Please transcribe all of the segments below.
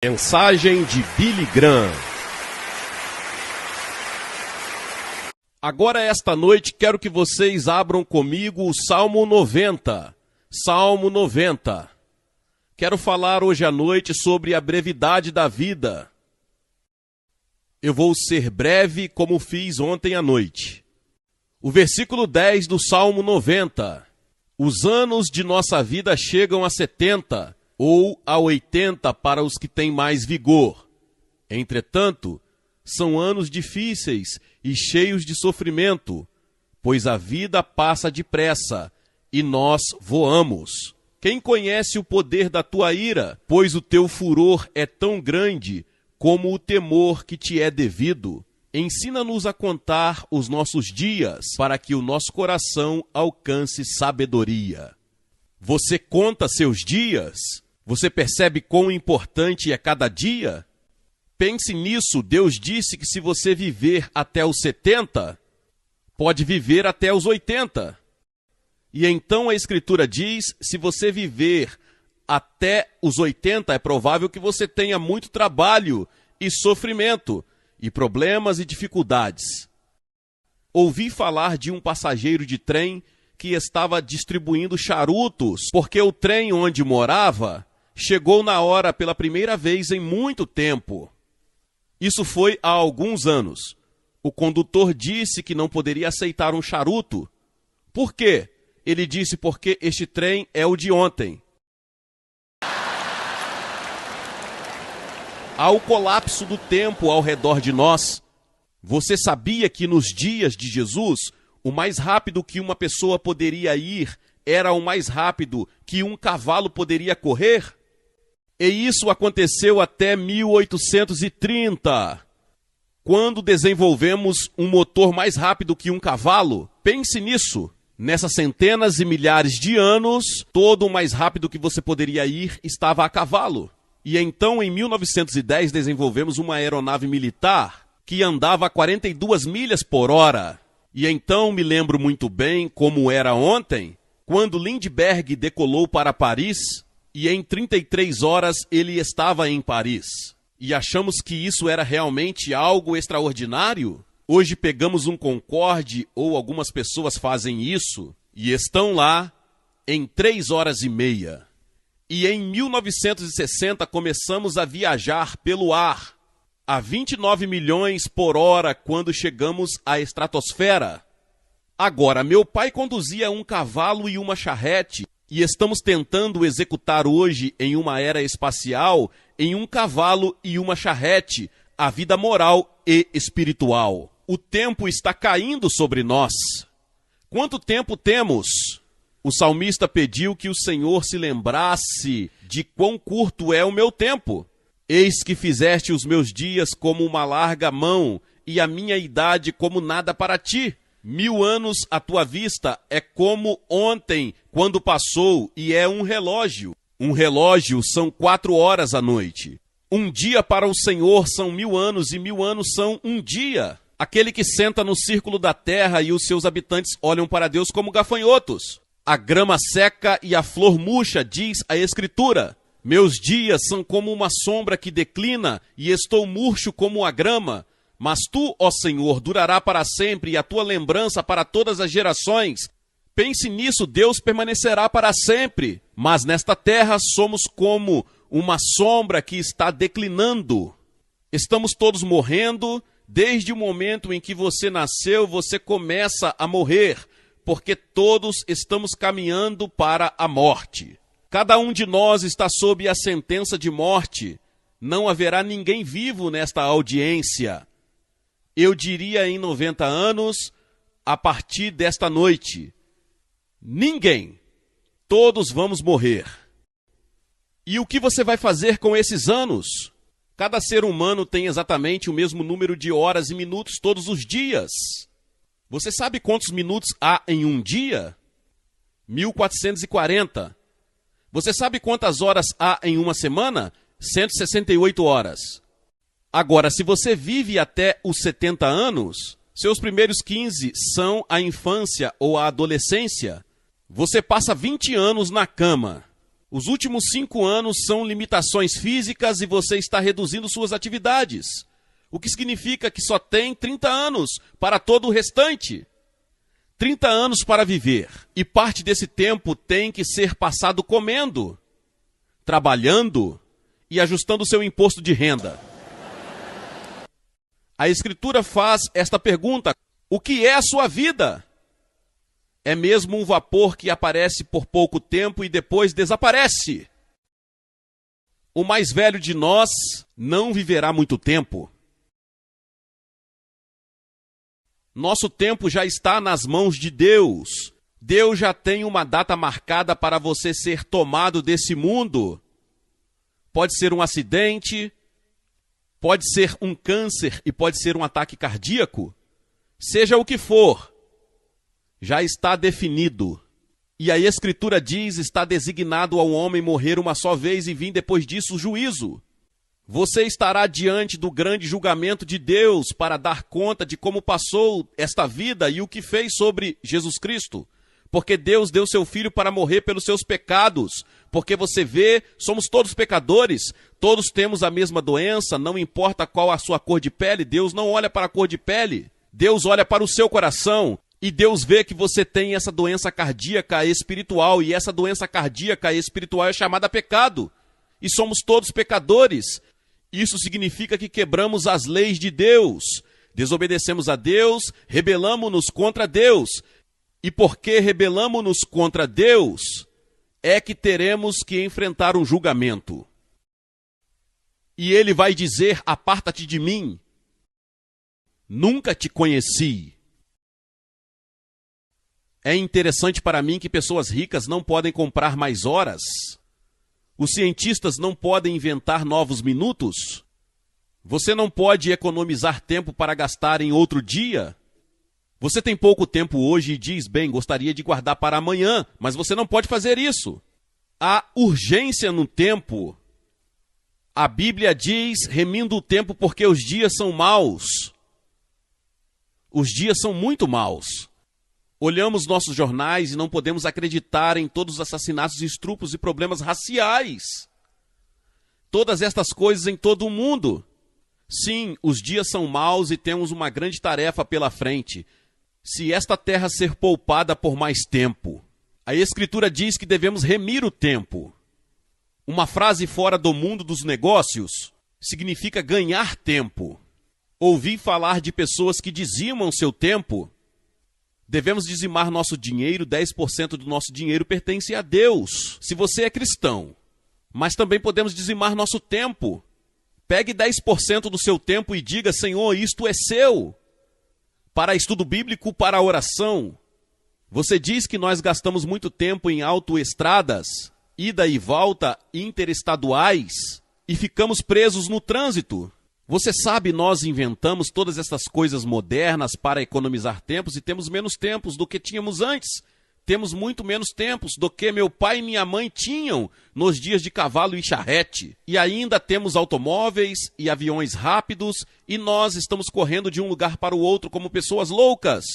Mensagem de Billy Graham. Agora, esta noite, quero que vocês abram comigo o Salmo 90. Salmo 90. Quero falar hoje à noite sobre a brevidade da vida. Eu vou ser breve como fiz ontem à noite. O versículo 10 do Salmo 90. Os anos de nossa vida chegam a 70 ou a 80 para os que têm mais vigor. Entretanto, são anos difíceis e cheios de sofrimento, pois a vida passa depressa e nós voamos. Quem conhece o poder da tua ira? Pois o teu furor é tão grande como o temor que te é devido. Ensina-nos a contar os nossos dias, para que o nosso coração alcance sabedoria. Você conta seus dias? Você percebe quão importante é cada dia? Pense nisso. Deus disse que se você viver até os 70, pode viver até os 80. E então a Escritura diz, se você viver até os 80, é provável que você tenha muito trabalho e sofrimento, e problemas e dificuldades. Ouvi falar de um passageiro de trem que estava distribuindo charutos, porque o trem onde morava chegou na hora pela primeira vez em muito tempo. Isso foi há alguns anos. O condutor disse que não poderia aceitar um charuto. Por quê? Ele disse porque este trem é o de ontem. Há o colapso do tempo ao redor de nós. Você sabia que nos dias de Jesus, o mais rápido que uma pessoa poderia ir era o mais rápido que um cavalo poderia correr? E isso aconteceu até 1830, quando desenvolvemos um motor mais rápido que um cavalo. Pense nisso. Nessas centenas e milhares de anos, todo o mais rápido que você poderia ir estava a cavalo. E então, em 1910, desenvolvemos uma aeronave militar que andava a 42 milhas por hora. E então me lembro muito bem como era ontem, quando Lindbergh decolou para Paris, e em 33 horas ele estava em Paris. E achamos que isso era realmente algo extraordinário? Hoje pegamos um Concorde, ou algumas pessoas fazem isso, e estão lá em 3 horas e meia. E em 1960 começamos a viajar pelo ar, a 29 milhões por hora quando chegamos à estratosfera. Agora, meu pai conduzia um cavalo e uma charrete, e estamos tentando executar hoje, em uma era espacial, em um cavalo e uma charrete, a vida moral e espiritual. O tempo está caindo sobre nós. Quanto tempo temos? O salmista pediu que o Senhor se lembrasse de quão curto é o meu tempo. Eis que fizeste os meus dias como uma larga mão, e a minha idade como nada para ti. 1000 anos à tua vista é como ontem, quando passou, e é um relógio. Um relógio são 4 horas à noite. Um dia para o Senhor são 1000 anos, e 1000 anos são um dia. Aquele que senta no círculo da terra e os seus habitantes olham para Deus como gafanhotos. A grama seca e a flor murcha, diz a Escritura. Meus dias são como uma sombra que declina, e estou murcho como a grama. Mas tu, ó Senhor, durará para sempre, e a tua lembrança para todas as gerações. Pense nisso, Deus permanecerá para sempre. Mas nesta terra somos como uma sombra que está declinando. Estamos todos morrendo. Desde o momento em que você nasceu, você começa a morrer, porque todos estamos caminhando para a morte. Cada um de nós está sob a sentença de morte. Não haverá ninguém vivo nesta audiência. Eu diria em 90 anos, a partir desta noite, ninguém. Todos vamos morrer. E o que você vai fazer com esses anos? Cada ser humano tem exatamente o mesmo número de horas e minutos todos os dias. Você sabe quantos minutos há em um dia? 1440. Você sabe quantas horas há em uma semana? 168 horas. Agora, se você vive até os 70 anos, seus primeiros 15 são a infância ou a adolescência. Você passa 20 anos na cama. Os últimos 5 anos são limitações físicas e você está reduzindo suas atividades. O que significa que só tem 30 anos para todo o restante. 30 anos para viver. E parte desse tempo tem que ser passado comendo, trabalhando e ajustando seu imposto de renda. A Escritura faz esta pergunta: o que é a sua vida? É mesmo um vapor que aparece por pouco tempo e depois desaparece. O mais velho de nós não viverá muito tempo. Nosso tempo já está nas mãos de Deus. Deus já tem uma data marcada para você ser tomado desse mundo. Pode ser um acidente, pode ser um câncer e pode ser um ataque cardíaco. Seja o que for, já está definido. E a Escritura diz: está designado ao homem morrer uma só vez e vir depois disso o juízo. Você estará diante do grande julgamento de Deus para dar conta de como passou esta vida e o que fez sobre Jesus Cristo. Porque Deus deu seu Filho para morrer pelos seus pecados. Porque você vê, somos todos pecadores, todos temos a mesma doença, não importa qual a sua cor de pele, Deus não olha para a cor de pele, Deus olha para o seu coração. E Deus vê que você tem essa doença cardíaca espiritual, e essa doença cardíaca espiritual é chamada pecado. E somos todos pecadores. Isso significa que quebramos as leis de Deus, desobedecemos a Deus, rebelamo-nos contra Deus. E porque rebelamo-nos contra Deus, é que teremos que enfrentar um julgamento. E ele vai dizer: aparta-te de mim, nunca te conheci. É interessante para mim que pessoas ricas não podem comprar mais horas. Os cientistas não podem inventar novos minutos. Você não pode economizar tempo para gastar em outro dia. Você tem pouco tempo hoje e diz: bem, gostaria de guardar para amanhã, mas você não pode fazer isso. Há urgência no tempo. A Bíblia diz: remindo o tempo porque os dias são maus. Os dias são muito maus. Olhamos nossos jornais e não podemos acreditar em todos os assassinatos, estupros e problemas raciais. Todas estas coisas em todo o mundo. Sim, os dias são maus e temos uma grande tarefa pela frente. Se esta terra ser poupada por mais tempo. A Escritura diz que devemos remir o tempo. Uma frase fora do mundo dos negócios significa ganhar tempo. Ouvi falar de pessoas que dizimam seu tempo. Devemos dizimar nosso dinheiro, 10% do nosso dinheiro pertence a Deus, se você é cristão. Mas também podemos dizimar nosso tempo. Pegue 10% do seu tempo e diga: Senhor, isto é seu. Para estudo bíblico, para oração. Você diz que nós gastamos muito tempo em autoestradas, ida e volta interestaduais, e ficamos presos no trânsito. Você sabe, nós inventamos todas essas coisas modernas para economizar tempos e temos menos tempos do que tínhamos antes. Temos muito menos tempos do que meu pai e minha mãe tinham nos dias de cavalo e charrete. E ainda temos automóveis e aviões rápidos e nós estamos correndo de um lugar para o outro como pessoas loucas.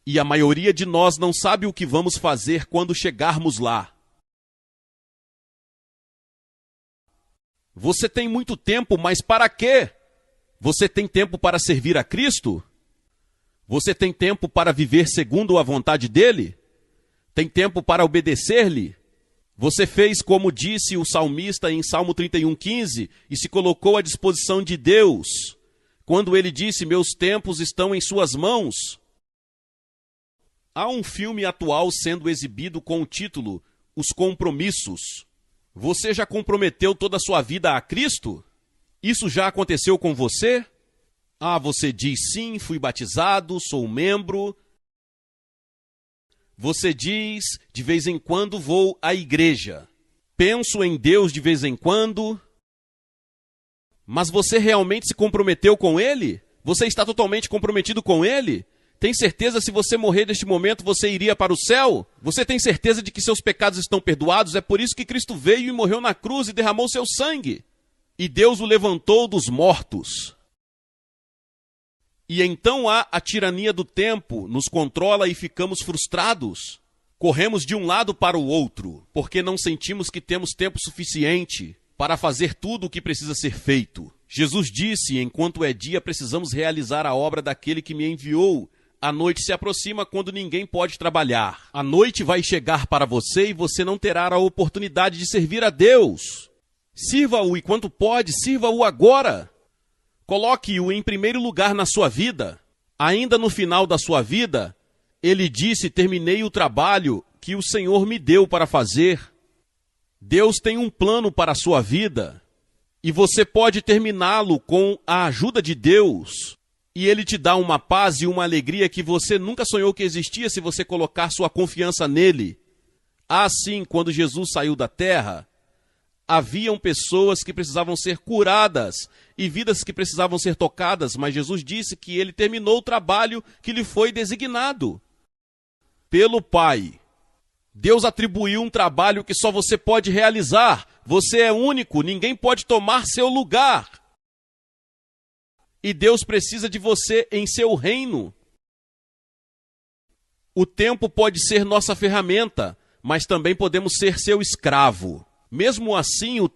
E a maioria de nós não sabe o que vamos fazer quando chegarmos lá. Você tem muito tempo, mas para quê? Você tem tempo para servir a Cristo? Você tem tempo para viver segundo a vontade dele? Tem tempo para obedecer-lhe? Você fez como disse o salmista em Salmo 31:15 e se colocou à disposição de Deus, quando ele disse: meus tempos estão em suas mãos. Há um filme atual sendo exibido com o título Os Compromissos. Você já comprometeu toda a sua vida a Cristo? Isso já aconteceu com você? Ah, você diz: sim, fui batizado, sou membro. Você diz: de vez em quando vou à igreja. Penso em Deus de vez em quando. Mas você realmente se comprometeu com Ele? Você está totalmente comprometido com Ele? Tem certeza se você morrer neste momento você iria para o céu? Você tem certeza de que seus pecados estão perdoados? É por isso que Cristo veio e morreu na cruz e derramou seu sangue. E Deus o levantou dos mortos. E então há a tirania do tempo, nos controla e ficamos frustrados. Corremos de um lado para o outro, porque não sentimos que temos tempo suficiente para fazer tudo o que precisa ser feito. Jesus disse: enquanto é dia, precisamos realizar a obra daquele que me enviou. A noite se aproxima quando ninguém pode trabalhar. A noite vai chegar para você e você não terá a oportunidade de servir a Deus. Sirva-o enquanto pode, sirva-o agora. Coloque-o em primeiro lugar na sua vida. Ainda no final da sua vida, ele disse: terminei o trabalho que o Senhor me deu para fazer. Deus tem um plano para a sua vida e você pode terminá-lo com a ajuda de Deus. E Ele te dá uma paz e uma alegria que você nunca sonhou que existia se você colocar sua confiança nele. Assim, quando Jesus saiu da terra, haviam pessoas que precisavam ser curadas e vidas que precisavam ser tocadas, mas Jesus disse que ele terminou o trabalho que lhe foi designado pelo Pai. Deus atribuiu um trabalho que só você pode realizar. Você é único, ninguém pode tomar seu lugar. E Deus precisa de você em seu reino. O tempo pode ser nossa ferramenta, mas também podemos ser seu escravo. Mesmo assim, o